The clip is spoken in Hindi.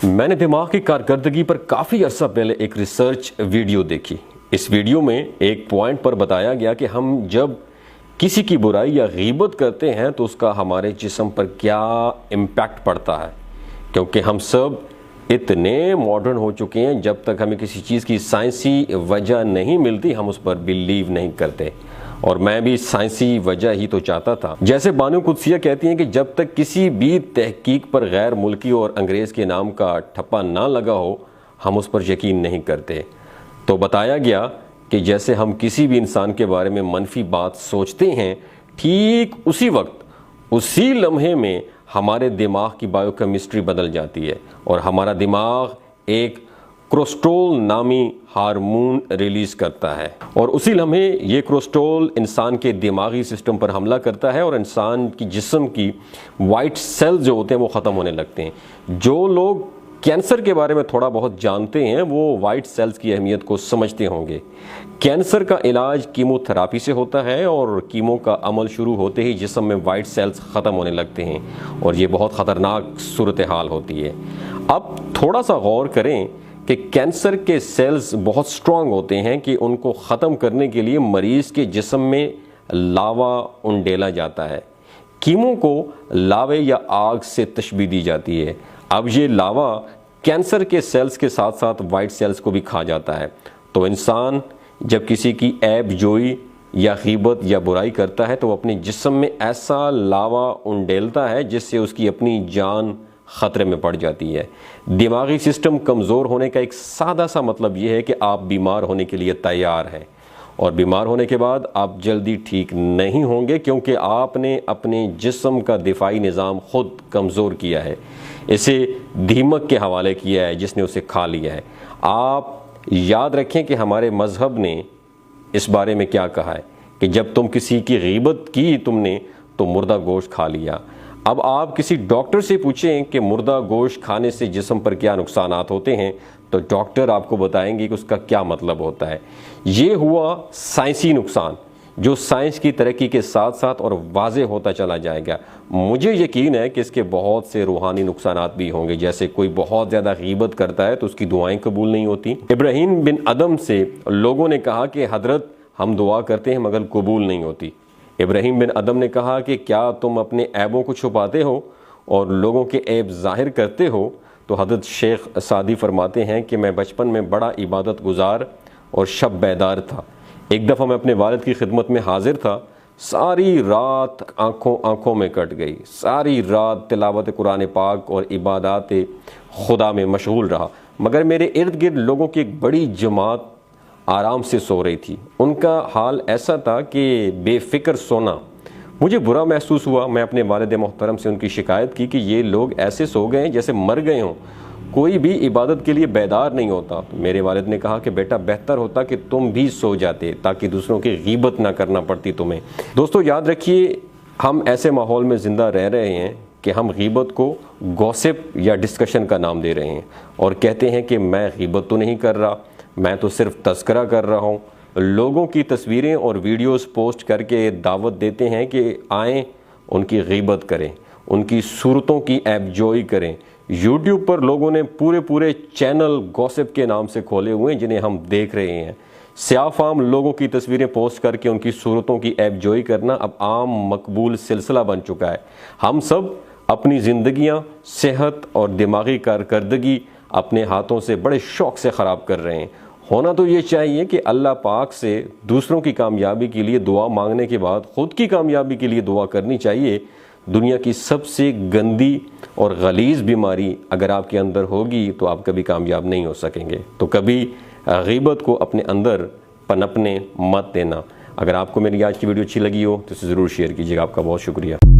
मैंने दिमाग की कारकर्दगी पर काफ़ी अर्सा पहले एक रिसर्च वीडियो देखी। इस वीडियो में एक पॉइंट पर बताया गया कि हम जब किसी की बुराई या गीबत करते हैं तो उसका हमारे जिस्म पर क्या इम्पैक्ट पड़ता है, क्योंकि हम सब इतने मॉडर्न हो चुके हैं, जब तक हमें किसी चीज़ की साइंसी वजह नहीं मिलती हम उस पर बिलीव नहीं करते। और मैं भी साइंसी वजह ही तो चाहता था। जैसे बानो कुद्सिया कहती हैं कि जब तक किसी भी तहकीक पर गैर मुल्की और अंग्रेज़ के नाम का ठप्पा ना लगा हो हम उस पर यकीन नहीं करते। तो बताया गया कि जैसे हम किसी भी इंसान के बारे में मनफी बात सोचते हैं, ठीक उसी वक्त उसी लम्हे में हमारे दिमाग की बायोकेमिस्ट्री बदल जाती है और हमारा दिमाग एक कोलेस्ट्रॉल नामी हार्मोन रिलीज करता है और उसी लम्हे ये कोलेस्ट्रॉल इंसान के दिमागी सिस्टम पर हमला करता है और इंसान की जिस्म की वाइट सेल्स जो होते हैं वो ख़त्म होने लगते हैं। जो लोग कैंसर के बारे में थोड़ा बहुत जानते हैं वो वाइट सेल्स की अहमियत को समझते होंगे। कैंसर का इलाज कीमोथेरापी से होता है और कीमो का अमल शुरू होते ही जिस्म में वाइट सेल्स ख़त्म होने लगते हैं और ये बहुत ख़तरनाक सूरत हाल होती है। अब थोड़ा सा गौर करें कि कैंसर के सेल्स बहुत स्ट्रांग होते हैं कि उनको ख़त्म करने के लिए मरीज़ के जिस्म में लावा उंडेला जाता है। कीमो को लावे या आग से तशबीह दी जाती है। अब ये लावा कैंसर के सेल्स के साथ साथ वाइट सेल्स को भी खा जाता है। तो इंसान जब किसी की ऐब जोई या गीबत या बुराई करता है तो अपने जिस्म में ऐसा लावा उंडेलता है जिससे उसकी अपनी जान ख़तरे में पड़ जाती है। दिमागी सिस्टम कमज़ोर होने का एक सादा सा मतलब यह है कि आप बीमार होने के लिए तैयार हैं और बीमार होने के बाद आप जल्दी ठीक नहीं होंगे, क्योंकि आपने अपने जिस्म का दिफाई निज़ाम ख़ुद कमज़ोर किया है, इसे दीमक के हवाले किया है जिसने उसे खा लिया है। आप याद रखें कि हमारे मज़हब ने इस बारे में क्या कहा है कि जब तुम किसी की गीबत की तुमने तो मुर्दा गोश्त खा लिया। अब आप किसी डॉक्टर से पूछें कि मुर्दा गोश्त खाने से जिस्म पर क्या नुकसानात होते हैं तो डॉक्टर आपको बताएंगे कि उसका क्या मतलब होता है। ये हुआ साइंसी नुकसान जो साइंस की तरक्की के साथ साथ और वाज़े होता चला जाएगा। मुझे यकीन है कि इसके बहुत से रूहानी नुकसानात भी होंगे। जैसे कोई बहुत ज़्यादा गीबत करता है तो उसकी दुआएं कबूल नहीं होती। इब्राहीम बिन अदम से लोगों ने कहा कि हज़रत हम दुआ करते हैं मगर कबूल नहीं होती। इब्राहीम बिन अदम ने कहा कि क्या तुम अपने ऐबों को छुपाते हो और लोगों के ऐब ज़ाहिर करते हो? तो हज़रत शेख सादी फरमाते हैं कि मैं बचपन में बड़ा इबादत गुजार और शब बेदार था। एक दफ़ा मैं अपने वालिद की खिदमत में हाजिर था, सारी रात आँखों में कट गई, सारी रात तिलावत कुरान पाक और इबादत खुदा में मशगूल रहा, मगर मेरे इर्द गिर्द लोगों की एक बड़ी जमात आराम से सो रही थी। उनका हाल ऐसा था कि बेफिक्र सोना। मुझे बुरा महसूस हुआ। मैं अपने वालिद मोहतरम से उनकी शिकायत की कि ये लोग ऐसे सो गए जैसे मर गए हों, कोई भी इबादत के लिए बेदार नहीं होता। तो मेरे वालिद ने कहा कि बेटा बेहतर होता कि तुम भी सो जाते ताकि दूसरों की गीबत ना करना पड़ती तुम्हें। दोस्तों याद रखिए, हम ऐसे माहौल में ज़िंदा रह रहे हैं कि हम गीबत को गॉसिप या डिस्कशन का नाम दे रहे हैं और कहते हैं कि मैं गीबत तो नहीं कर रहा, मैं तो सिर्फ तज़किरा कर रहा हूँ। लोगों की तस्वीरें और वीडियोस पोस्ट करके दावत देते हैं कि आएँ उनकी गीबत करें, उनकी सूरतों की ऐबजोई करें। यूट्यूब पर लोगों ने पूरे चैनल गॉसिप के नाम से खोले हुए हैं जिन्हें हम देख रहे हैं। स्याफाम लोगों की तस्वीरें पोस्ट करके उनकी सूरतों की ऐबजोई करना अब आम मकबूल सिलसिला बन चुका है। हम सब अपनी ज़िंदगियां, सेहत और दिमागी कारकर्दगी अपने हाथों से बड़े शौक़ से ख़राब कर रहे हैं। होना तो ये चाहिए कि अल्लाह पाक से दूसरों की कामयाबी के लिए दुआ मांगने के बाद ख़ुद की कामयाबी के लिए दुआ करनी चाहिए। दुनिया की सबसे गंदी और गलीज़ बीमारी अगर आपके अंदर होगी तो आप कभी कामयाब नहीं हो सकेंगे। तो कभी गीबत को अपने अंदर पनपने मत देना। अगर आपको मेरी आज की वीडियो अच्छी लगी हो तो इसे ज़रूर शेयर कीजिएगा। आपका बहुत शुक्रिया।